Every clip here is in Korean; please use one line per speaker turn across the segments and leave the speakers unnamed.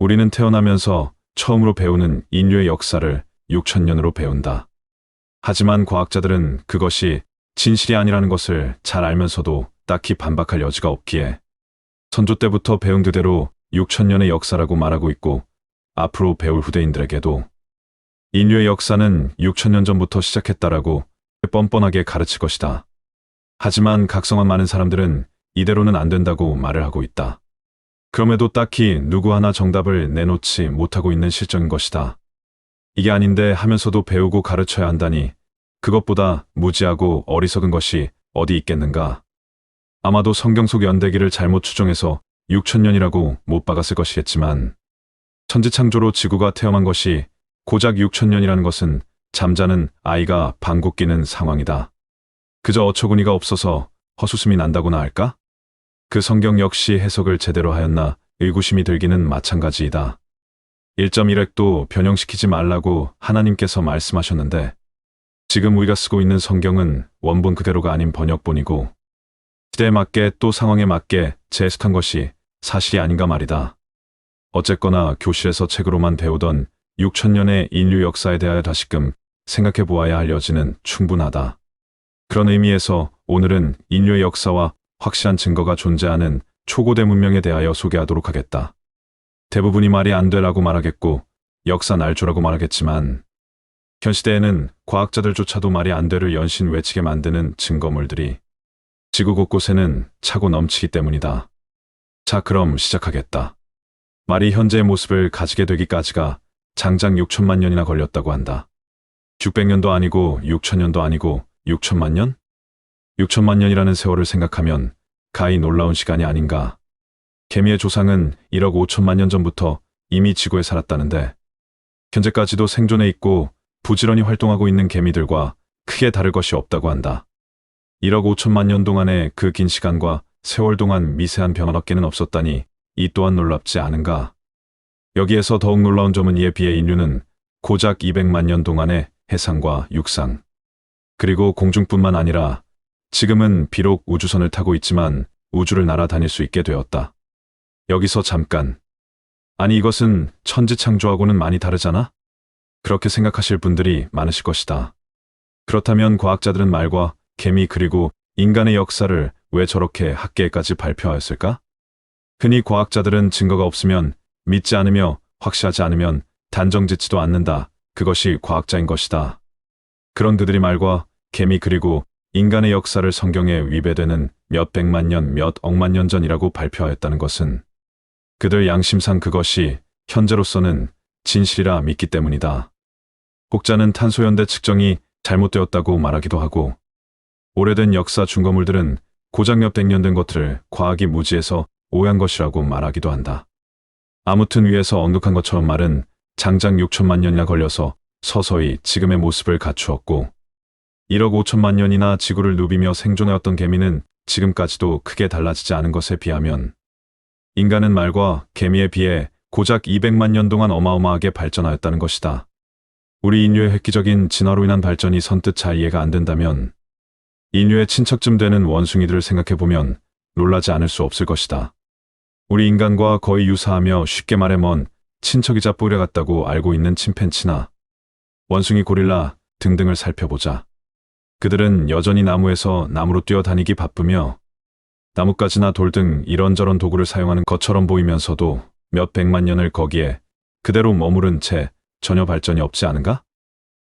우리는 태어나면서 처음으로 배우는 인류의 역사를 6천년으로 배운다. 하지만 과학자들은 그것이 진실이 아니라는 것을 잘 알면서도 딱히 반박할 여지가 없기에 선조 때부터 배운 그대로 6천년의 역사라고 말하고 있고, 앞으로 배울 후대인들에게도 인류의 역사는 6천년 전부터 시작했다라고 뻔뻔하게 가르칠 것이다. 하지만 각성한 많은 사람들은 이대로는 안 된다고 말을 하고 있다. 그럼에도 딱히 누구 하나 정답을 내놓지 못하고 있는 실정인 것이다. 이게 아닌데 하면서도 배우고 가르쳐야 한다니, 그것보다 무지하고 어리석은 것이 어디 있겠는가. 아마도 성경 속 연대기를 잘못 추정해서 6천년이라고 못 박았을 것이겠지만, 천지창조로 지구가 태어난 것이 고작 6천년이라는 것은 잠자는 아이가 방귀 뀌는 상황이다. 그저 어처구니가 없어서 헛웃음이 난다고나 할까? 그 성경 역시 해석을 제대로 하였나 의구심이 들기는 마찬가지이다. 1.1핵도 변형시키지 말라고 하나님께서 말씀하셨는데, 지금 우리가 쓰고 있는 성경은 원본 그대로가 아닌 번역본이고 시대에 맞게 또 상황에 맞게 재해석한 것이 사실이 아닌가 말이다. 어쨌거나 교실에서 책으로만 배우던 6천년의 인류 역사에 대하여 다시금 생각해 보아야 할 여지는 충분하다. 그런 의미에서 오늘은 인류의 역사와 확실한 증거가 존재하는 초고대 문명에 대하여 소개하도록 하겠다. 대부분이 말이 안 되라고 말하겠고 역사 날조라고 말하겠지만, 현 시대에는 과학자들조차도 말이 안 되를 연신 외치게 만드는 증거물들이 지구 곳곳에는 차고 넘치기 때문이다. 자, 그럼 시작하겠다. 말이 현재의 모습을 가지게 되기까지가 장장 6천만 년이나 걸렸다고 한다. 600년도 아니고 6천년도 아니고 6천만 년? 6천만 년이라는 세월을 생각하면 가히 놀라운 시간이 아닌가. 개미의 조상은 1억 5천만 년 전부터 이미 지구에 살았다는데, 현재까지도 생존해 있고 부지런히 활동하고 있는 개미들과 크게 다를 것이 없다고 한다. 1억 5천만 년 동안의 그 긴 시간과 세월 동안 미세한 변화밖에는 없었다니, 이 또한 놀랍지 않은가. 여기에서 더욱 놀라운 점은 이에 비해 인류는 고작 200만 년 동안의 해상과 육상, 그리고 공중뿐만 아니라 지금은 비록 우주선을 타고 있지만 우주를 날아다닐 수 있게 되었다. 여기서 잠깐. 아니, 이것은 천지창조하고는 많이 다르잖아? 그렇게 생각하실 분들이 많으실 것이다. 그렇다면 과학자들은 말과 개미 그리고 인간의 역사를 왜 저렇게 학계에까지 발표하였을까? 흔히 과학자들은 증거가 없으면 믿지 않으며 확실하지 않으면 단정짓지도 않는다. 그것이 과학자인 것이다. 그런 그들이 말과 개미 그리고 인간의 역사를 성경에 위배되는 몇 백만 년, 몇 억만 년 전이라고 발표하였다는 것은 그들 양심상 그것이 현재로서는 진실이라 믿기 때문이다. 혹자는 탄소연대 측정이 잘못되었다고 말하기도 하고, 오래된 역사 증거물들은 고작 몇백 년 된 것들을 과학이 무지해서 오해한 것이라고 말하기도 한다. 아무튼 위에서 언급한 것처럼 말은 장장 6천만 년이나 걸려서 서서히 지금의 모습을 갖추었고, 1억 5천만 년이나 지구를 누비며 생존해왔던 개미는 지금까지도 크게 달라지지 않은 것에 비하면, 인간은 말과 개미에 비해 고작 200만 년 동안 어마어마하게 발전하였다는 것이다. 우리 인류의 획기적인 진화로 인한 발전이 선뜻 잘 이해가 안 된다면, 인류의 친척쯤 되는 원숭이들을 생각해보면 놀라지 않을 수 없을 것이다. 우리 인간과 거의 유사하며 쉽게 말해 먼 친척이자 뿌려 같다고 알고 있는 침팬치나 원숭이, 고릴라 등등을 살펴보자. 그들은 여전히 나무에서 나무로 뛰어다니기 바쁘며 나뭇가지나 돌 등 이런저런 도구를 사용하는 것처럼 보이면서도 몇 백만 년을 거기에 그대로 머무른 채 전혀 발전이 없지 않은가?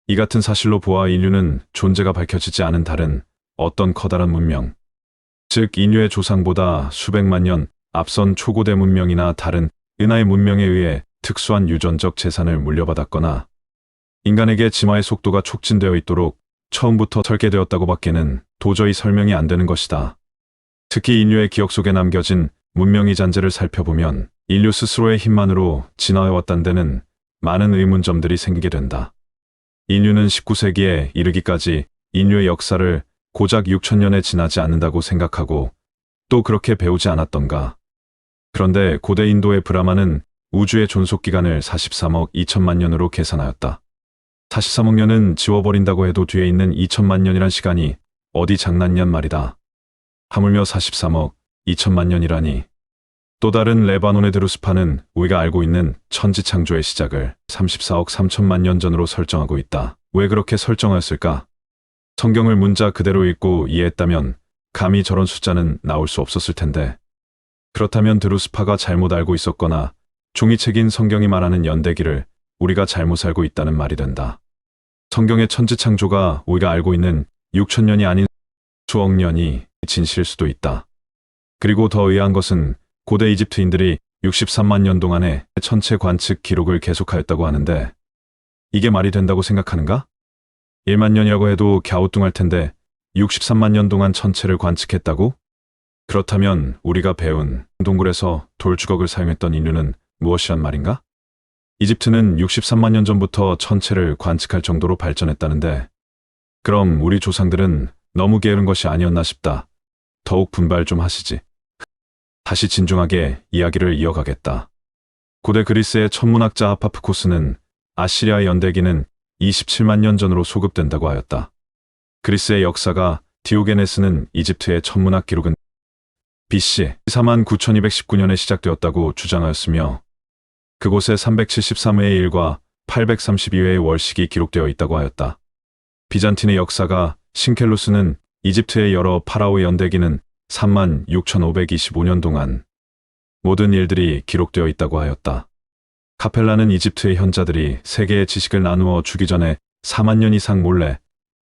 이 같은 사실로 보아 인류는 존재가 밝혀지지 않은 다른 어떤 커다란 문명, 즉 인류의 조상보다 수백만 년 앞선 초고대 문명이나 다른 은하의 문명에 의해 특수한 유전적 재산을 물려받았거나 인간에게 진화의 속도가 촉진되어 있도록 처음부터 설계되었다고 밖에는 도저히 설명이 안 되는 것이다. 특히 인류의 기억 속에 남겨진 문명의 잔재를 살펴보면 인류 스스로의 힘만으로 진화해왔다는 데는 많은 의문점들이 생기게 된다. 인류는 19세기에 이르기까지 인류의 역사를 고작 6천년에 지나지 않는다고 생각하고 또 그렇게 배우지 않았던가. 그런데 고대 인도의 브라마는 우주의 존속기간을 43억 2천만 년으로 계산하였다. 43억 년은 지워버린다고 해도 뒤에 있는 2천만 년이란 시간이 어디 장난냔 말이다. 하물며 43억 2천만 년이라니. 또 다른 레바논의 드루스파는 우리가 알고 있는 천지창조의 시작을 34억 3천만 년 전으로 설정하고 있다. 왜 그렇게 설정하였을까? 성경을 문자 그대로 읽고 이해했다면 감히 저런 숫자는 나올 수 없었을 텐데, 그렇다면 드루스파가 잘못 알고 있었거나 종이책인 성경이 말하는 연대기를 우리가 잘못 알고 있다는 말이 된다. 성경의 천지창조가 우리가 알고 있는 6천년이 아닌 수억 년이 진실일 수도 있다. 그리고 더 의아한 것은 고대 이집트인들이 63만 년 동안의 천체 관측 기록을 계속하였다고 하는데, 이게 말이 된다고 생각하는가? 1만 년이라고 해도 갸우뚱할 텐데 63만 년 동안 천체를 관측했다고? 그렇다면 우리가 배운 동굴에서 돌주걱을 사용했던 인류는 무엇이란 말인가? 이집트는 63만 년 전부터 천체를 관측할 정도로 발전했다는데, 그럼 우리 조상들은 너무 게으른 것이 아니었나 싶다. 더욱 분발 좀 하시지. 다시 진중하게 이야기를 이어가겠다. 고대 그리스의 천문학자 하파프코스는 아시리아의 연대기는 27만 년 전으로 소급된다고 하였다. 그리스의 역사가 디오게네스는 이집트의 천문학 기록은 BC 4만 9219년에 시작되었다고 주장하였으며, 그곳에 373회의 일과 832회의 월식이 기록되어 있다고 하였다. 비잔틴의 역사가 신켈루스는 이집트의 여러 파라오의 연대기는 3만 6525년 동안 모든 일들이 기록되어 있다고 하였다. 카펠라는 이집트의 현자들이 세계의 지식을 나누어 주기 전에 4만 년 이상 몰래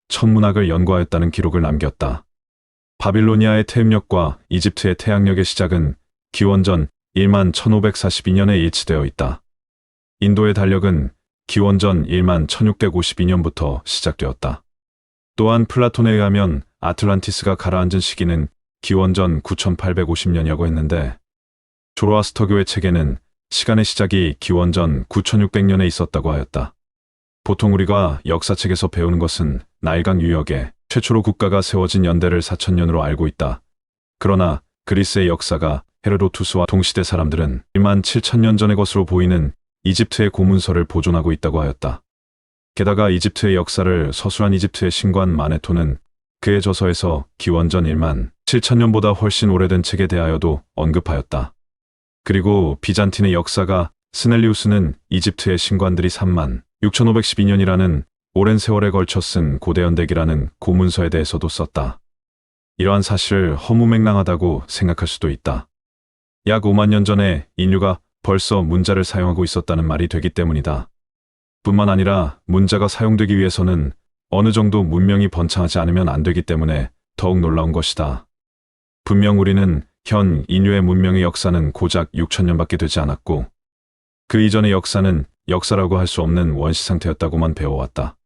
천문학을 연구하였다는 기록을 남겼다. 바빌로니아의 태음력과 이집트의 태양력의 시작은 기원전 1만 1542년에 일치되어 있다. 인도의 달력은 기원전 1만 1652년부터 시작되었다. 또한 플라톤에 의하면 아틀란티스가 가라앉은 시기는 기원전 9850년이라고 했는데, 조로아스터교의 책에는 시간의 시작이 기원전 9600년에 있었다고 하였다. 보통 우리가 역사책에서 배우는 것은 나일강 유역에 최초로 국가가 세워진 연대를 4000년으로 알고 있다. 그러나 그리스의 역사가 헤로도투스와 동시대 사람들은 1만 7000년 전의 것으로 보이는 이집트의 고문서를 보존하고 있다고 하였다. 게다가 이집트의 역사를 서술한 이집트의 신관 마네토는 그의 저서에서 기원전 1만 7000년보다 훨씬 오래된 책에 대하여도 언급하였다. 그리고 비잔틴의 역사가 스넬리우스는 이집트의 신관들이 3만 6512년이라는 오랜 세월에 걸쳐 쓴 고대연대기라는 고문서에 대해서도 썼다. 이러한 사실을 허무맹랑하다고 생각할 수도 있다. 약 5만 년 전에 인류가 벌써 문자를 사용하고 있었다는 말이 되기 때문이다. 뿐만 아니라 문자가 사용되기 위해서는 어느 정도 문명이 번창하지 않으면 안 되기 때문에 더욱 놀라운 것이다. 분명 우리는 현 인류의 문명의 역사는 고작 6000년밖에 되지 않았고, 그 이전의 역사는 역사라고 할 수 없는 원시 상태였다고만 배워왔다.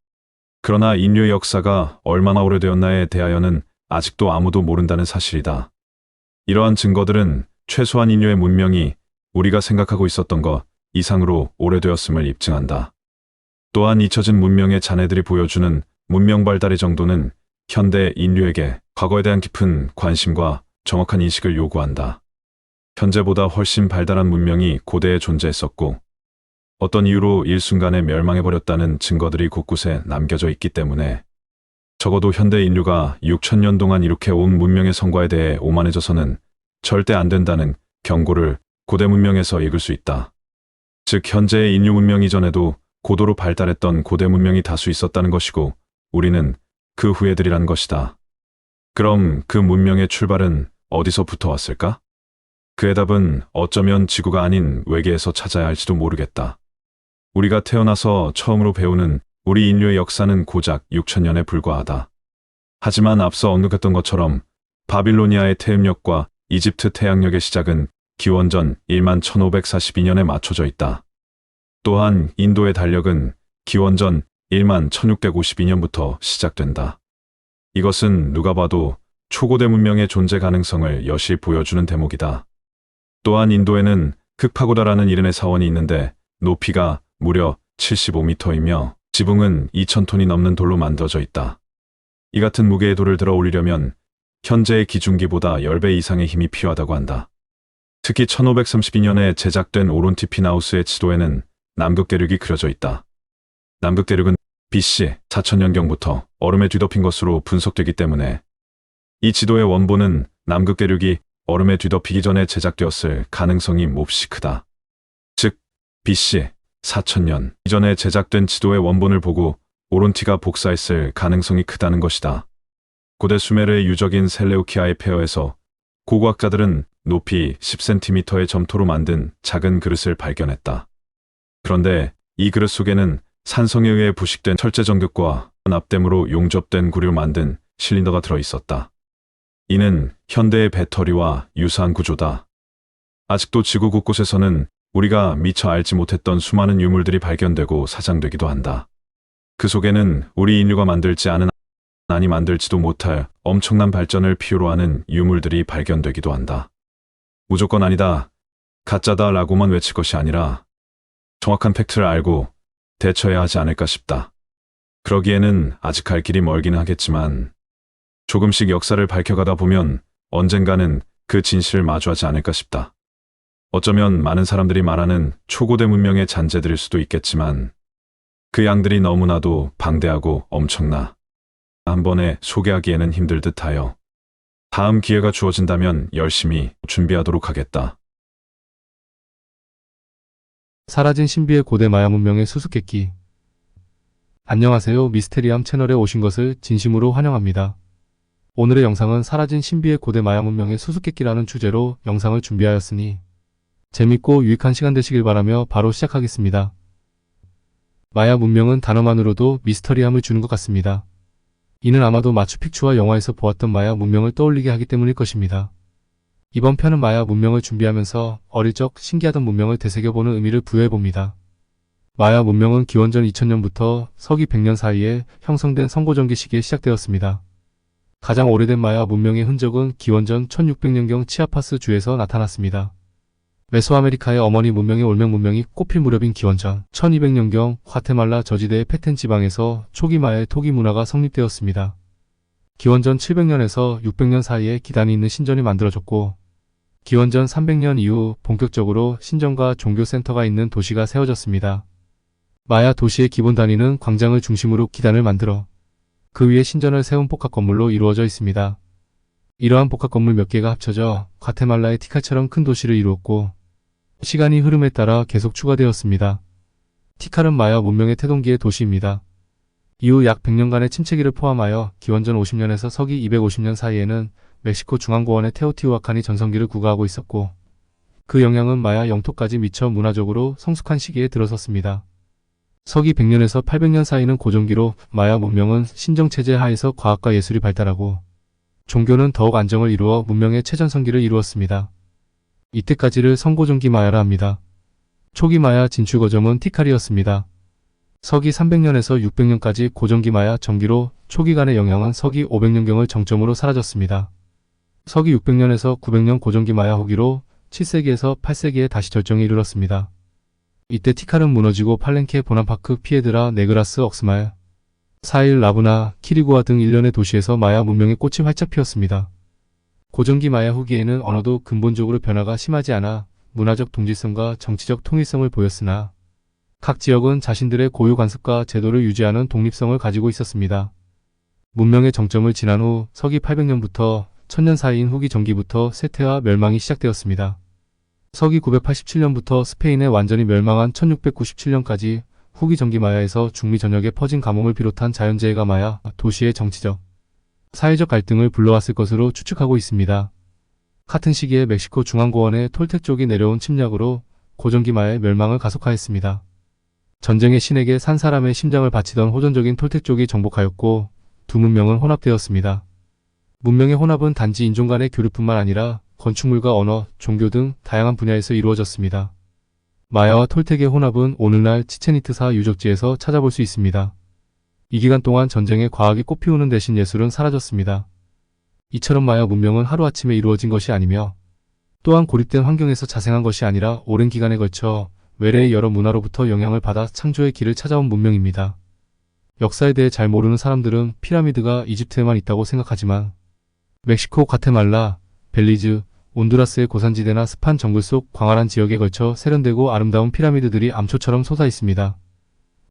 그러나 인류의 역사가 얼마나 오래되었나에 대하여는 아직도 아무도 모른다는 사실이다. 이러한 증거들은 최소한 인류의 문명이 우리가 생각하고 있었던 것 이상으로 오래되었음을 입증한다. 또한 잊혀진 문명의 자네들이 보여주는 문명 발달의 정도는 현대 인류에게 과거에 대한 깊은 관심과 정확한 인식을 요구한다. 현재보다 훨씬 발달한 문명이 고대에 존재했었고, 어떤 이유로 일순간에 멸망해버렸다는 증거들이 곳곳에 남겨져 있기 때문에 적어도 현대 인류가 6000년 동안 이렇게 온 문명의 성과에 대해 오만해져서는 절대 안 된다는 경고를 고대 문명에서 읽을 수 있다. 즉 현재의 인류 문명 이전에도 고도로 발달했던 고대 문명이 다수 있었다는 것이고, 우리는 그 후예들이라는 것이다. 그럼 그 문명의 출발은 어디서부터 왔을까? 그의 답은 어쩌면 지구가 아닌 외계에서 찾아야 할지도 모르겠다. 우리가 태어나서 처음으로 배우는 우리 인류의 역사는 고작 6000년에 불과하다. 하지만 앞서 언급했던 것처럼 바빌로니아의 태음력과 이집트 태양력의 시작은 기원전 1만 1542년에 맞춰져 있다. 또한 인도의 달력은 기원전 1만 1652년부터 시작된다. 이것은 누가 봐도 초고대 문명의 존재 가능성을 여실 보여주는 대목이다. 또한 인도에는 극파고다라는 이름의 사원이 있는데 높이가 무려 75m이며 지붕은 2000톤이 넘는 돌로 만들어져 있다. 이 같은 무게의 돌을 들어 올리려면 현재의 기중기보다 10배 이상의 힘이 필요하다고 한다. 특히 1532년에 제작된 오론티피나우스의 지도에는 남극대륙이 그려져 있다. 남극대륙은 BC 4000년경부터 얼음에 뒤덮인 것으로 분석되기 때문에 이 지도의 원본은 남극대륙이 얼음에 뒤덮이기 전에 제작되었을 가능성이 몹시 크다. 즉, BC 4000년 이전에 제작된 지도의 원본을 보고 오론티가 복사했을 가능성이 크다는 것이다. 고대 수메르의 유적인 셀레우키아의 폐허에서 고고학자들은 높이 10cm의 점토로 만든 작은 그릇을 발견했다. 그런데 이 그릇 속에는 산성에 의해 부식된 철제 정극과 납땜으로 용접된 구리로 만든 실린더가 들어있었다. 이는 현대의 배터리와 유사한 구조다. 아직도 지구 곳곳에서는 우리가 미처 알지 못했던 수많은 유물들이 발견되고 사장되기도 한다. 그 속에는 우리 인류가 만들지 않은, 아니 만들지도 못할 엄청난 발전을 필요로 하는 유물들이 발견되기도 한다. 무조건 아니다, 가짜다 라고만 외칠 것이 아니라 정확한 팩트를 알고 대처해야 하지 않을까 싶다. 그러기에는 아직 갈 길이 멀기는 하겠지만 조금씩 역사를 밝혀가다 보면 언젠가는 그 진실을 마주하지 않을까 싶다. 어쩌면 많은 사람들이 말하는 초고대 문명의 잔재들일 수도 있겠지만 그 양들이 너무나도 방대하고 엄청나 한 번에 소개하기에는 힘들 듯하여 다음 기회가 주어진다면 열심히 준비하도록 하겠다.
사라진 신비의 고대 마야 문명의 수수께끼. 안녕하세요. 미스테리함 채널에 오신 것을 진심으로 환영합니다. 오늘의 영상은 사라진 신비의 고대 마야 문명의 수수께끼라는 주제로 영상을 준비하였으니 재밌고 유익한 시간 되시길 바라며 바로 시작하겠습니다. 마야 문명은 단어만으로도 미스터리함을 주는 것 같습니다. 이는 아마도 마추픽추와 영화에서 보았던 마야 문명을 떠올리게 하기 때문일 것입니다. 이번 편은 마야 문명을 준비하면서 어릴 적 신기하던 문명을 되새겨보는 의미를 부여해봅니다. 마야 문명은 기원전 2000년부터 서기 100년 사이에 형성된 선고전기 시기에 시작되었습니다. 가장 오래된 마야 문명의 흔적은 기원전 1600년경 치아파스 주에서 나타났습니다. 메소아메리카의 어머니 문명의 올메 문명이 꽃필 무렵인 기원전 1200년경 과테말라 저지대의 페텐 지방에서 초기 마야의 토기 문화가 성립되었습니다. 기원전 700년에서 600년 사이에 기단이 있는 신전이 만들어졌고 기원전 300년 이후 본격적으로 신전과 종교센터가 있는 도시가 세워졌습니다. 마야 도시의 기본 단위는 광장을 중심으로 기단을 만들어 그 위에 신전을 세운 복합 건물로 이루어져 있습니다. 이러한 복합 건물 몇 개가 합쳐져 과테말라의 티칼처럼 큰 도시를 이루었고 시간이 흐름에 따라 계속 추가되었습니다. 티칼은 마야 문명의 태동기의 도시입니다. 이후 약 100년간의 침체기를 포함하여 기원전 50년에서 서기 250년 사이에는 멕시코 중앙고원의 테오티후아칸이 전성기를 구가하고 있었고 그 영향은 마야 영토까지 미쳐 문화적으로 성숙한 시기에 들어섰습니다. 서기 100년에서 800년 사이는 고전기로 마야 문명은 신정체제 하에서 과학과 예술이 발달하고 종교는 더욱 안정을 이루어 문명의 최전성기를 이루었습니다. 이때까지를 성고전기 마야라 합니다. 초기 마야 진출 거점은 티칼이었습니다. 서기 300년에서 600년까지 고전기 마야 전기로 초기간의 영향은 서기 500년경을 정점으로 사라졌습니다. 서기 600년에서 900년 고전기 마야 후기로 7세기에서 8세기에 다시 절정에 이르렀습니다. 이때 티칼은 무너지고 팔렌케, 보나파크, 피에드라, 네그라스, 억스말, 사일, 라브나, 키리구아 등 일련의 도시에서 마야 문명의 꽃이 활짝 피었습니다. 고전기 마야 후기에는 언어도 근본적으로 변화가 심하지 않아 문화적 동질성과 정치적 통일성을 보였으나 각 지역은 자신들의 고유 관습과 제도를 유지하는 독립성을 가지고 있었습니다. 문명의 정점을 지난 후 서기 800년부터 1000년 사이인 후기 전기부터 쇠퇴와 멸망이 시작되었습니다. 서기 987년부터 스페인에 완전히 멸망한 1697년까지 후기 전기 마야에서 중미 전역에 퍼진 가뭄을 비롯한 자연재해가 마야 도시의 정치적, 사회적 갈등을 불러왔을 것으로 추측하고 있습니다. 같은 시기에 멕시코 중앙고원의 톨텍 쪽이 내려온 침략으로 고전기 마야의 멸망을 가속화했습니다. 전쟁의 신에게 산 사람의 심장을 바치던 호전적인 톨텍 쪽이 정복하였고 두 문명은 혼합되었습니다. 문명의 혼합은 단지 인종 간의 교류뿐만 아니라 건축물과 언어, 종교 등 다양한 분야에서 이루어졌습니다. 마야와 톨텍의 혼합은 오늘날 치첸이트사 유적지에서 찾아볼 수 있습니다. 이 기간 동안 전쟁에 과학이 꽃피우는 대신 예술은 사라졌습니다. 이처럼 마야 문명은 하루아침에 이루어진 것이 아니며 또한 고립된 환경에서 자생한 것이 아니라 오랜 기간에 걸쳐 외래의 여러 문화로부터 영향을 받아 창조의 길을 찾아온 문명입니다. 역사에 대해 잘 모르는 사람들은 피라미드가 이집트에만 있다고 생각하지만 멕시코, 과테말라, 벨리즈, 온두라스의 고산지대나 습한 정글 속 광활한 지역에 걸쳐 세련되고 아름다운 피라미드들이 암초처럼 솟아 있습니다.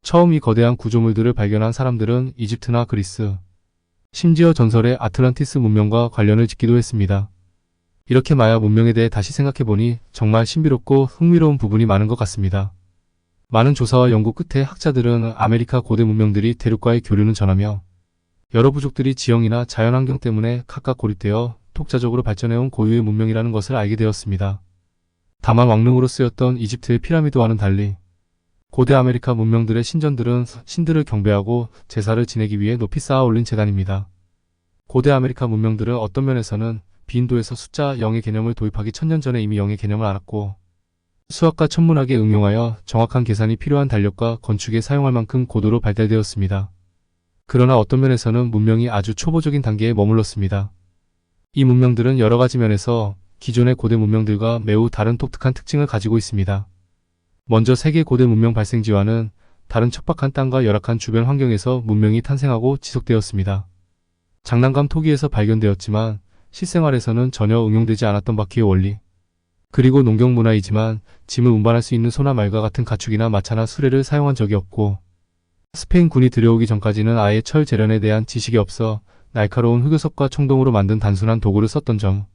처음 이 거대한 구조물들을 발견한 사람들은 이집트나 그리스, 심지어 전설의 아틀란티스 문명과 관련을 짓기도 했습니다. 이렇게 마야 문명에 대해 다시 생각해보니 정말 신비롭고 흥미로운 부분이 많은 것 같습니다. 많은 조사와 연구 끝에 학자들은 아메리카 고대 문명들이 대륙과의 교류는 전하며 여러 부족들이 지형이나 자연환경 때문에 각각 고립되어 독자적으로 발전해온 고유의 문명이라는 것을 알게 되었습니다. 다만 왕릉으로 쓰였던 이집트의 피라미드와는 달리 고대 아메리카 문명들의 신전들은 신들을 경배하고 제사를 지내기 위해 높이 쌓아 올린 제단입니다. 고대 아메리카 문명들은 어떤 면에서는 비인도에서 숫자 0의 개념을 도입하기 1000년 전에 이미 0의 개념을 알았고 수학과 천문학에 응용하여 정확한 계산이 필요한 달력과 건축에 사용할 만큼 고도로 발달되었습니다. 그러나 어떤 면에서는 문명이 아주 초보적인 단계에 머물렀습니다. 이 문명들은 여러 가지 면에서 기존의 고대 문명들과 매우 다른 독특한 특징을 가지고 있습니다. 먼저 세계 고대 문명 발생지와는 다른 척박한 땅과 열악한 주변 환경에서 문명이 탄생하고 지속되었습니다. 장난감 토기에서 발견되었지만 실생활에서는 전혀 응용되지 않았던 바퀴의 원리, 그리고 농경 문화이지만 짐을 운반할 수 있는 소나 말과 같은 가축이나 마차나 수레를 사용한 적이 없고 스페인 군이 들여오기 전까지는 아예 철 재련에 대한 지식이 없어 날카로운 흑요석과 청동으로 만든 단순한 도구를 썼던 점,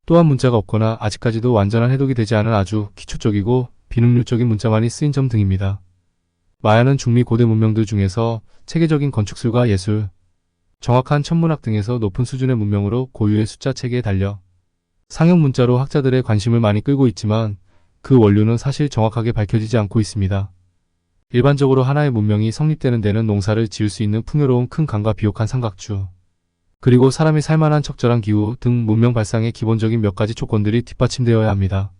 또한 문자가 없거나 아직까지도 완전한 해독이 되지 않은 아주 기초적이고 비능률적인 문자만이 쓰인 점 등입니다. 마야는 중미 고대 문명들 중에서 체계적인 건축술과 예술, 정확한 천문학 등에서 높은 수준의 문명으로 고유의 숫자 체계에 달려 상형 문자로 학자들의 관심을 많이 끌고 있지만 그 원료는 사실 정확하게 밝혀지지 않고 있습니다. 일반적으로 하나의 문명이 성립되는 데는 농사를 지을 수 있는 풍요로운 큰 강과 비옥한 삼각주, 그리고 사람이 살만한 적절한 기후 등 문명 발상의 기본적인 몇 가지 조건들이 뒷받침되어야 합니다.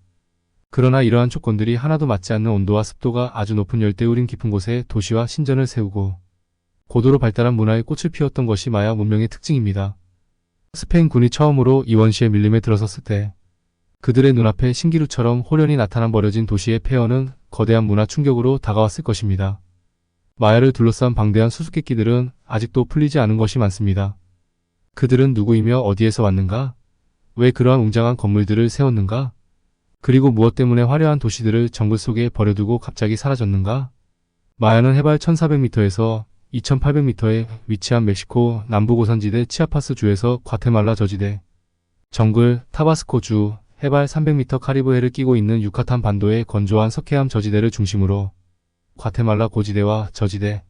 그러나 이러한 조건들이 하나도 맞지 않는 온도와 습도가 아주 높은 열대우림 깊은 곳에 도시와 신전을 세우고 고도로 발달한 문화의 꽃을 피웠던 것이 마야 문명의 특징입니다. 스페인 군이 처음으로 이 원시의 밀림에 들어섰을 때 그들의 눈앞에 신기루처럼 호련히 나타난 버려진 도시의 폐허는 거대한 문화 충격으로 다가왔을 것입니다. 마야를 둘러싼 방대한 수수께끼들은 아직도 풀리지 않은 것이 많습니다. 그들은 누구이며 어디에서 왔는가? 왜 그러한 웅장한 건물들을 세웠는가? 그리고 무엇 때문에 화려한 도시들을 정글 속에 버려두고 갑자기 사라졌는가? 마야는 해발 1400m에서 2800m에 위치한 멕시코 남부고산지대 치아파스 주에서 과테말라 저지대, 정글 타바스코 주, 해발 300m 카리브해를 끼고 있는 유카탄 반도의 건조한 석회암 저지대를 중심으로 과테말라 고지대와 저지대,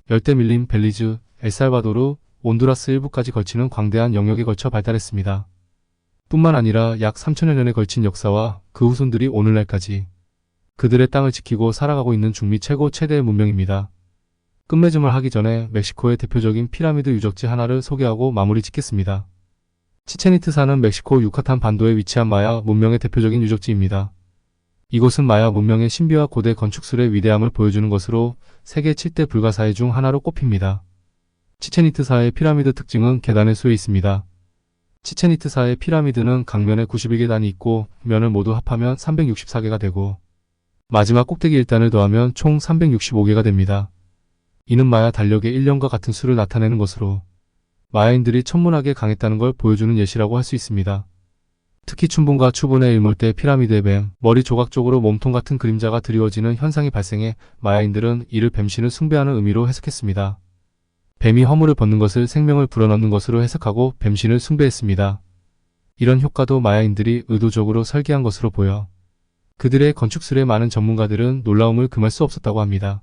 열대 밀림 벨리즈, 엘살바도르, 온두라스 일부까지 걸치는 광대한 영역에 걸쳐 발달했습니다. 뿐만 아니라 약 3000여 년에 걸친 역사와 그 후손들이 오늘날까지 그들의 땅을 지키고 살아가고 있는 중미 최고 최대의 문명입니다. 끝맺음을 하기 전에 멕시코의 대표적인 피라미드 유적지 하나를 소개하고 마무리 짓겠습니다. 치첸이트사는 멕시코 유카탄 반도에 위치한 마야 문명의 대표적인 유적지입니다. 이곳은 마야 문명의 신비와 고대 건축술의 위대함을 보여주는 것으로 세계 7대 불가사의 중 하나로 꼽힙니다. 치첸이트사의 피라미드 특징은 계단의 수에 있습니다. 치첸이트사의 피라미드는 각면에 91계단이 있고 면을 모두 합하면 364개가 되고 마지막 꼭대기 1단을 더하면 총 365개가 됩니다. 이는 마야 달력의 1년과 같은 수를 나타내는 것으로 마야인들이 천문학에 강했다는 걸 보여주는 예시라고 할 수 있습니다. 특히 춘분과 추분의 일몰 때 피라미드의 뱀, 머리 조각 쪽으로 몸통 같은 그림자가 드리워지는 현상이 발생해 마야인들은 이를 뱀신을 숭배하는 의미로 해석했습니다. 뱀이 허물을 벗는 것을 생명을 불어넣는 것으로 해석하고 뱀신을 숭배했습니다. 이런 효과도 마야인들이 의도적으로 설계한 것으로 보여 그들의 건축술의 많은 전문가들은 놀라움을 금할 수 없었다고 합니다.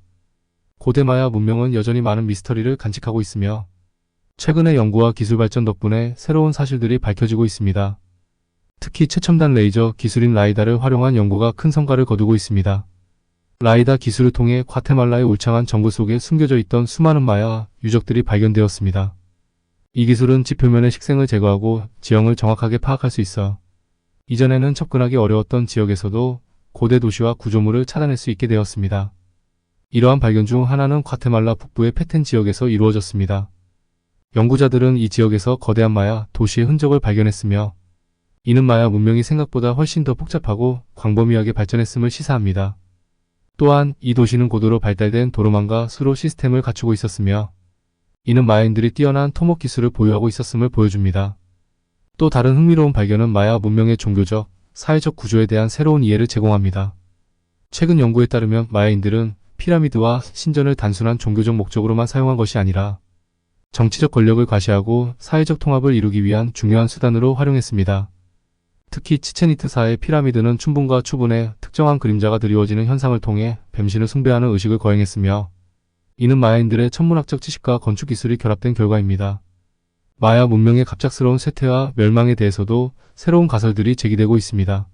고대 마야 문명은 여전히 많은 미스터리를 간직하고 있으며 최근의 연구와 기술 발전 덕분에 새로운 사실들이 밝혀지고 있습니다. 특히 최첨단 레이저 기술인 라이다를 활용한 연구가 큰 성과를 거두고 있습니다. 라이다 기술을 통해 과테말라의 울창한 정글 속에 숨겨져 있던 수많은 마야 유적들이 발견되었습니다. 이 기술은 지표면의 식생을 제거하고 지형을 정확하게 파악할 수 있어 이전에는 접근하기 어려웠던 지역에서도 고대 도시와 구조물을 찾아낼 수 있게 되었습니다. 이러한 발견 중 하나는 과테말라 북부의 페텐 지역에서 이루어졌습니다. 연구자들은 이 지역에서 거대한 마야 도시의 흔적을 발견했으며 이는 마야 문명이 생각보다 훨씬 더 복잡하고 광범위하게 발전했음을 시사합니다. 또한 이 도시는 고도로 발달된 도로망과 수로 시스템을 갖추고 있었으며 이는 마야인들이 뛰어난 토목 기술을 보유하고 있었음을 보여줍니다. 또 다른 흥미로운 발견은 마야 문명의 종교적, 사회적 구조에 대한 새로운 이해를 제공합니다. 최근 연구에 따르면 마야인들은 피라미드와 신전을 단순한 종교적 목적으로만 사용한 것이 아니라 정치적 권력을 과시하고 사회적 통합을 이루기 위한 중요한 수단으로 활용했습니다. 특히 치첸이트사의 피라미드는 춘분과 추분의 특정한 그림자가 드리워지는 현상을 통해 뱀신을 숭배하는 의식을 거행했으며, 이는 마야인들의 천문학적 지식과 건축 기술이 결합된 결과입니다. 마야 문명의 갑작스러운 쇠퇴와 멸망에 대해서도 새로운 가설들이 제기되고 있습니다.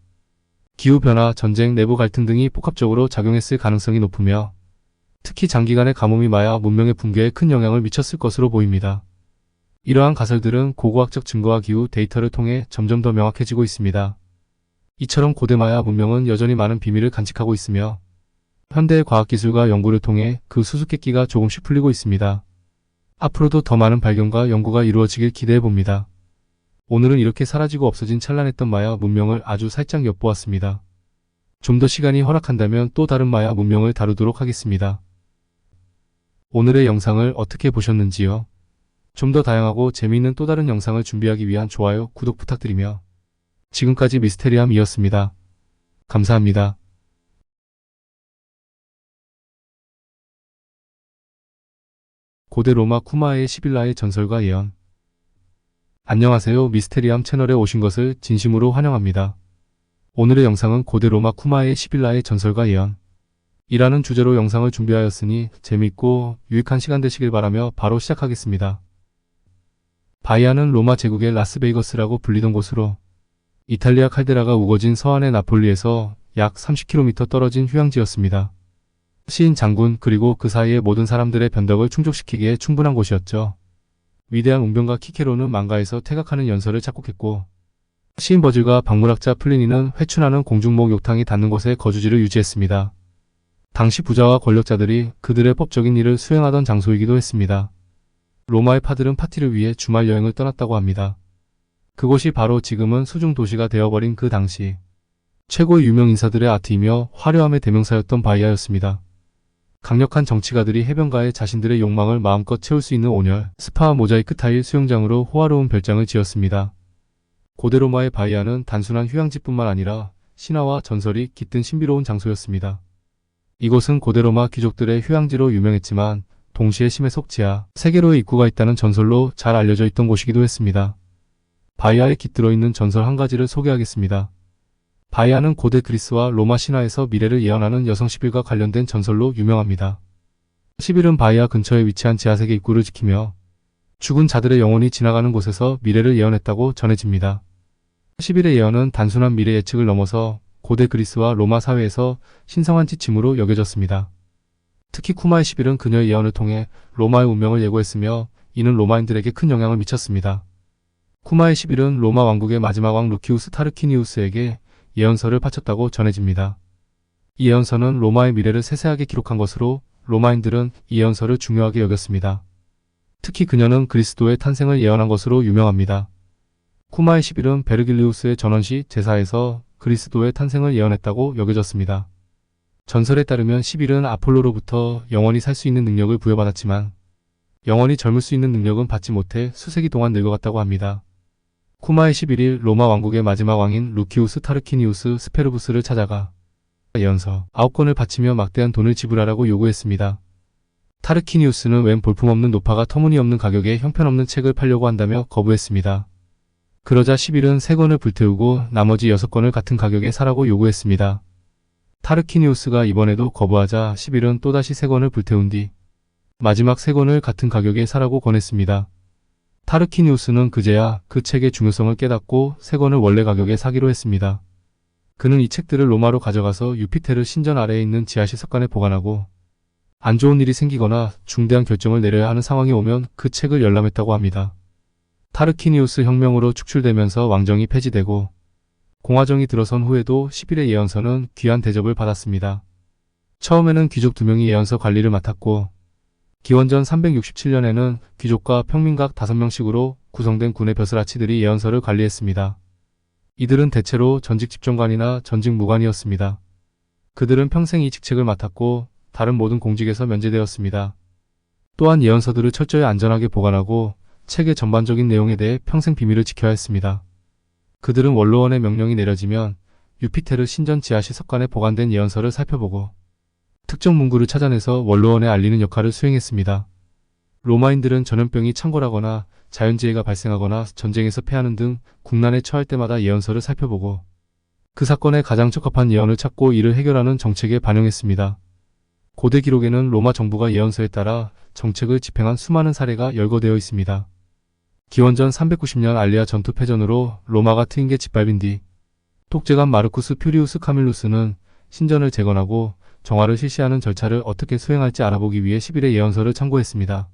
기후변화, 전쟁, 내부 갈등 등이 복합적으로 작용했을 가능성이 높으며, 특히 장기간의 가뭄이 마야 문명의 붕괴에 큰 영향을 미쳤을 것으로 보입니다. 이러한 가설들은 고고학적 증거와 기후 데이터를 통해 점점 더 명확해지고 있습니다. 이처럼 고대 마야 문명은 여전히 많은 비밀을 간직하고 있으며, 현대의 과학기술과 연구를 통해 그 수수께끼가 조금씩 풀리고 있습니다. 앞으로도 더 많은 발견과 연구가 이루어지길 기대해 봅니다. 오늘은 이렇게 사라지고 없어진 찬란했던 마야 문명을 아주 살짝 엿보았습니다. 좀 더 시간이 허락한다면 또 다른 마야 문명을 다루도록 하겠습니다. 오늘의 영상을 어떻게 보셨는지요? 좀 더 다양하고 재미있는 또 다른 영상을 준비하기 위한 좋아요, 구독 부탁드리며, 지금까지 미스테리함이었습니다. 감사합니다. 고대 로마 쿠마의 시빌라의 전설과 예언. 안녕하세요. 미스테리함 채널에 오신 것을 진심으로 환영합니다. 오늘의 영상은 고대 로마 쿠마의 시빌라의 전설과 예언 이라는 주제로 영상을 준비하였으니 재미있고 유익한 시간 되시길 바라며 바로 시작하겠습니다. 바이아는 로마 제국의 라스베이거스라고 불리던 곳으로 이탈리아 칼데라가 우거진 서안의 나폴리에서 약 30km 떨어진 휴양지였습니다. 시인 장군 그리고 그 사이의 모든 사람들의 변덕을 충족시키기에 충분한 곳이었죠. 위대한 웅변가 키케로는 망가에서 태각하는 연설을 작곡했고, 시인 버질과 박물학자 플리니는 회춘하는 공중목 욕탕이 닿는 곳에 거주지를 유지했습니다. 당시 부자와 권력자들이 그들의 법적인 일을 수행하던 장소이기도 했습니다. 로마의 파들은 파티를 위해 주말 여행을 떠났다고 합니다. 그곳이 바로 지금은 수중 도시가 되어버린 그 당시 최고의 유명 인사들의 아트이며 화려함의 대명사였던 바이아였습니다. 강력한 정치가들이 해변가에 자신들의 욕망을 마음껏 채울 수 있는 온열, 스파와 모자이크 타일 수영장으로 호화로운 별장을 지었습니다. 고대 로마의 바이아는 단순한 휴양지뿐만 아니라 신화와 전설이 깃든 신비로운 장소였습니다. 이곳은 고대 로마 귀족들의 휴양지로 유명했지만 동시에 심해 속 지하, 세계로의 입구가 있다는 전설로 잘 알려져 있던 곳이기도 했습니다. 바이아에 깃들어 있는 전설 한 가지를 소개하겠습니다. 바이아는 고대 그리스와 로마 신화에서 미래를 예언하는 여성 시빌과 관련된 전설로 유명합니다. 시빌은 바이아 근처에 위치한 지하세계 입구를 지키며 죽은 자들의 영혼이 지나가는 곳에서 미래를 예언했다고 전해집니다. 시빌의 예언은 단순한 미래 예측을 넘어서 고대 그리스와 로마 사회에서 신성한 지침으로 여겨졌습니다. 특히 쿠마의 시빌은 그녀의 예언을 통해 로마의 운명을 예고했으며 이는 로마인들에게 큰 영향을 미쳤습니다. 쿠마의 시빌은 로마 왕국의 마지막 왕 루키우스 타르퀴니우스에게 예언서를 바쳤다고 전해집니다. 이 예언서는 로마의 미래를 세세하게 기록한 것으로 로마인들은 이 예언서를 중요하게 여겼습니다. 특히 그녀는 그리스도의 탄생을 예언한 것으로 유명합니다. 쿠마의 시빌은 베르길리우스의 전원시 제사에서 그리스도의 탄생을 예언했다고 여겨졌습니다. 전설에 따르면 시빌은 아폴로로부터 영원히 살 수 있는 능력을 부여받았지만 영원히 젊을 수 있는 능력은 받지 못해 수세기 동안 늙어갔다고 합니다. 쿠마의 시빌이 로마 왕국의 마지막 왕인 루키우스 타르퀴니우스 스페르부스를 찾아가 예언서 9권을 바치며 막대한 돈을 지불하라고 요구했습니다. 타르퀴니우스는 웬 볼품없는 노파가 터무니없는 가격에 형편없는 책을 팔려고 한다며 거부했습니다. 그러자 시빌은 3권을 불태우고 나머지 6권을 같은 가격에 사라고 요구했습니다. 타르퀴니우스가 이번에도 거부하자 시빌은 또다시 3권을 불태운 뒤 마지막 3권을 같은 가격에 사라고 권했습니다. 타르퀴니우스는 그제야 그 책의 중요성을 깨닫고 3권을 원래 가격에 사기로 했습니다. 그는 이 책들을 로마로 가져가서 유피테르 신전 아래에 있는 지하실 석관에 보관하고 안 좋은 일이 생기거나 중대한 결정을 내려야 하는 상황이 오면 그 책을 열람했다고 합니다. 타르퀴니우스 혁명으로 축출되면서 왕정이 폐지되고 공화정이 들어선 후에도 시빌의 예언서는 귀한 대접을 받았습니다. 처음에는 귀족 2명이 예언서 관리를 맡았고 기원전 367년에는 귀족과 평민각 5명씩으로 구성된 군의 벼슬아치들이 예언서를 관리했습니다. 이들은 대체로 전직 집정관이나 전직 무관이었습니다. 그들은 평생 이 직책을 맡았고 다른 모든 공직에서 면제되었습니다. 또한 예언서들을 철저히 안전하게 보관하고 책의 전반적인 내용에 대해 평생 비밀을 지켜야 했습니다. 그들은 원로원의 명령이 내려지면 유피테르 신전 지하실 석관에 보관된 예언서를 살펴보고 특정 문구를 찾아내서 원로원에 알리는 역할을 수행했습니다. 로마인들은 전염병이 창궐하거나 자연재해가 발생하거나 전쟁에서 패하는 등 국난에 처할 때마다 예언서를 살펴보고 그 사건에 가장 적합한 예언을 찾고 이를 해결하는 정책에 반영했습니다. 고대 기록에는 로마 정부가 예언서에 따라 정책을 집행한 수많은 사례가 열거되어 있습니다. 기원전 390년 알리아 전투 패전으로 로마가 트인 게 짓밟힌 뒤 독재관 마르쿠스 퓨리우스 카밀루스는 신전을 재건하고 정화를 실시하는 절차를 어떻게 수행할지 알아보기 위해 10일의 예언서를 참고했습니다.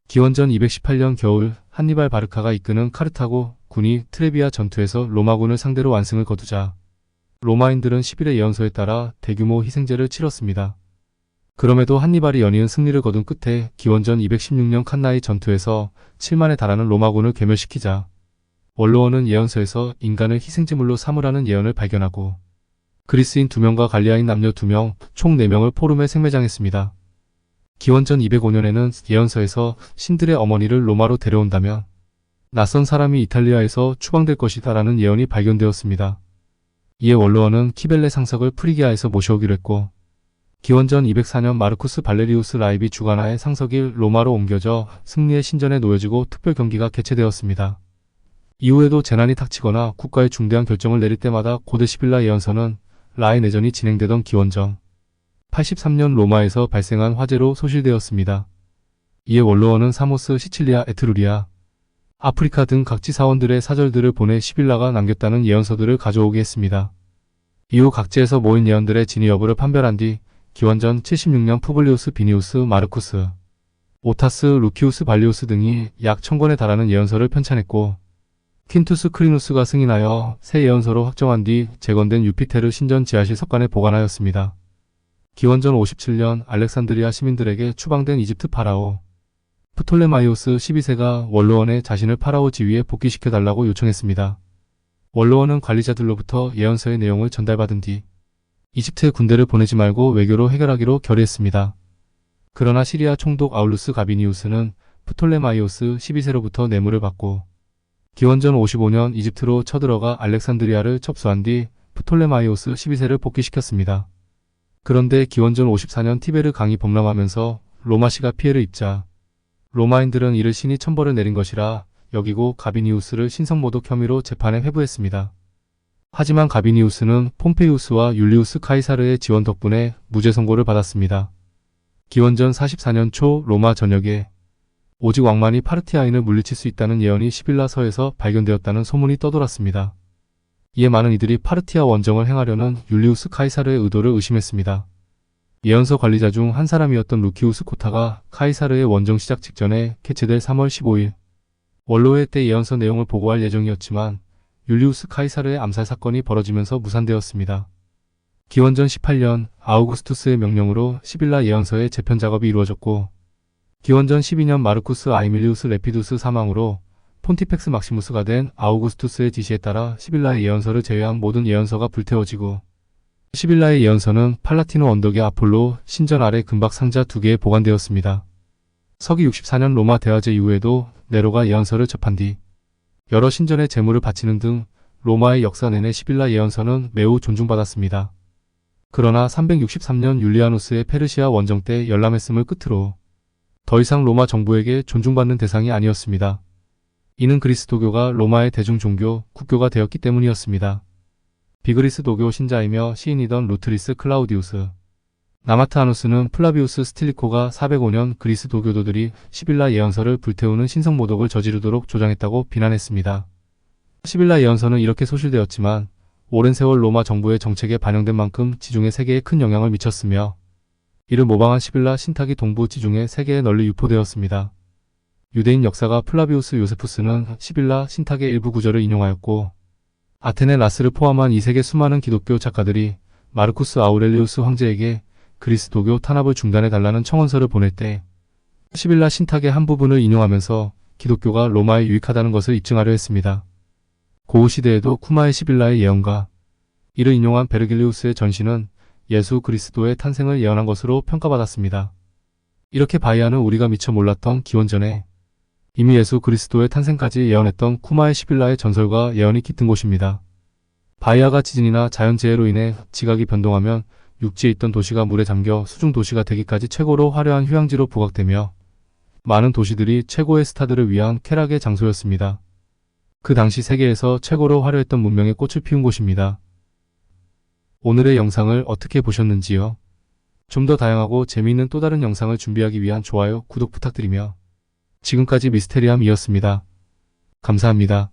기원전 218년 겨울 한니발 바르카가 이끄는 카르타고 군이 트레비아 전투에서 로마군을 상대로 완승을 거두자 로마인들은 10일의 예언서에 따라 대규모 희생제를 치렀습니다. 그럼에도 한니발이 연이은 승리를 거둔 끝에 기원전 216년 칸나이 전투에서 7만에 달하는 로마군을 괴멸시키자 원로원은 예언서에서 인간을 희생제물로 삼으라는 예언을 발견하고 그리스인 2명과 갈리아인 남녀 2명, 총 4명을 포름에 생매장했습니다. 기원전 205년에는 예언서에서 신들의 어머니를 로마로 데려온다면 낯선 사람이 이탈리아에서 추방될 것이다 라는 예언이 발견되었습니다. 이에 원로원은 키벨레 상석을 프리기아에서 모셔오기로 했고 기원전 204년 마르쿠스 발레리우스 라입이 주관하에 상석이 로마로 옮겨져 승리의 신전에 놓여지고 특별 경기가 개최되었습니다. 이후에도 재난이 닥치거나 국가의 중대한 결정을 내릴 때마다 고대 시빌라 예언서는 라의 내전이 진행되던 기원전 83년 로마에서 발생한 화재로 소실되었습니다. 이에 원로원은 사모스, 시칠리아, 에트루리아, 아프리카 등 각지 사원들의 사절들을 보내 시빌라가 남겼다는 예언서들을 가져오게 했습니다. 이후 각지에서 모인 예언들의 진위 여부를 판별한 뒤 기원전 76년 푸블리우스 비니우스 마르쿠스, 오타스 루키우스 발리우스 등이 약 1000권에 달하는 예언서를 편찬했고 퀸투스 크리누스가 승인하여 새 예언서로 확정한 뒤 재건된 유피테르 신전 지하실 석관에 보관하였습니다. 기원전 57년 알렉산드리아 시민들에게 추방된 이집트 파라오 프톨레마이오스 12세가 원로원에 자신을 파라오 지위에 복귀시켜달라고 요청했습니다. 원로원은 관리자들로부터 예언서의 내용을 전달받은 뒤 이집트에 군대를 보내지 말고 외교로 해결하기로 결의했습니다. 그러나 시리아 총독 아울루스 가비니우스는 프톨레마이오스 12세로부터 뇌물을 받고 기원전 55년 이집트로 쳐들어가 알렉산드리아를 접수한 뒤 프톨레마이오스 12세를 복귀시켰습니다. 그런데 기원전 54년 티베르 강이 범람하면서 로마시가 피해를 입자 로마인들은 이를 신이 천벌을 내린 것이라 여기고 가비니우스를 신성모독 혐의로 재판에 회부했습니다. 하지만 가비니우스는 폼페이우스와 율리우스 카이사르의 지원 덕분에 무죄 선고를 받았습니다. 기원전 44년 초 로마 전역에 오직 왕만이 파르티아인을 물리칠 수 있다는 예언이 시빌라서에서 발견되었다는 소문이 떠돌았습니다. 이에 많은 이들이 파르티아 원정을 행하려는 율리우스 카이사르의 의도를 의심했습니다. 예언서 관리자 중 한 사람이었던 루키우스 코타가 카이사르의 원정 시작 직전에 개최될 3월 15일 원로회 때 예언서 내용을 보고할 예정이었지만 율리우스 카이사르의 암살 사건이 벌어지면서 무산되었습니다. 기원전 18년 아우구스투스의 명령으로 시빌라 예언서의 재편 작업이 이루어졌고 기원전 12년 마르쿠스 아이밀리우스 레피두스 사망으로 폰티펙스 막시무스가 된 아우구스투스의 지시에 따라 시빌라의 예언서를 제외한 모든 예언서가 불태워지고 시빌라의 예언서는 팔라티노 언덕의 아폴로 신전 아래 금박 상자 2개에 보관되었습니다. 서기 64년 로마 대화제 이후에도 네로가 예언서를 접한 뒤 여러 신전에 제물을 바치는 등 로마의 역사 내내 시빌라 예언서는 매우 존중받았습니다. 그러나 363년 율리아누스의 페르시아 원정 때 열람했음을 끝으로 더 이상 로마 정부에게 존중받는 대상이 아니었습니다. 이는 그리스도교가 로마의 대중종교, 국교가 되었기 때문이었습니다. 비그리스도교 신자이며 시인이던 루트리스 클라우디우스, 나마트아누스는 플라비우스 스틸리코가 405년 그리스도교도들이 시빌라 예언서를 불태우는 신성모독을 저지르도록 조장했다고 비난했습니다. 시빌라 예언서는 이렇게 소실되었지만 오랜 세월 로마 정부의 정책에 반영된 만큼 지중해 세계에 큰 영향을 미쳤으며 이를 모방한 시빌라 신탁이 동부 지중해 세계에 널리 유포되었습니다. 유대인 역사가 플라비우스 요세푸스는 시빌라 신탁의 일부 구절을 인용하였고 아테네 라스를 포함한 이 세계 수많은 기독교 작가들이 마르쿠스 아우렐리우스 황제에게 그리스도교 탄압을 중단해달라는 청원서를 보낼 때 시빌라 신탁의 한 부분을 인용하면서 기독교가 로마에 유익하다는 것을 입증하려 했습니다. 고우 시대에도 쿠마의 시빌라의 예언과 이를 인용한 베르길리우스의 전시는 예수 그리스도의 탄생을 예언한 것으로 평가받았습니다. 이렇게 바이아는 우리가 미처 몰랐던 기원전에 이미 예수 그리스도의 탄생까지 예언했던 쿠마의 시빌라의 전설과 예언이 깃든 곳입니다. 바이아가 지진이나 자연재해로 인해 지각이 변동하면 육지에 있던 도시가 물에 잠겨 수중 도시가 되기까지 최고로 화려한 휴양지로 부각되며 많은 도시들이 최고의 스타들을 위한 쾌락의 장소였습니다. 그 당시 세계에서 최고로 화려했던 문명의 꽃을 피운 곳입니다. 오늘의 영상을 어떻게 보셨는지요? 좀 더 다양하고 재미있는 또 다른 영상을 준비하기 위한 좋아요, 구독 부탁드리며 지금까지 미스테리함이었습니다. 감사합니다.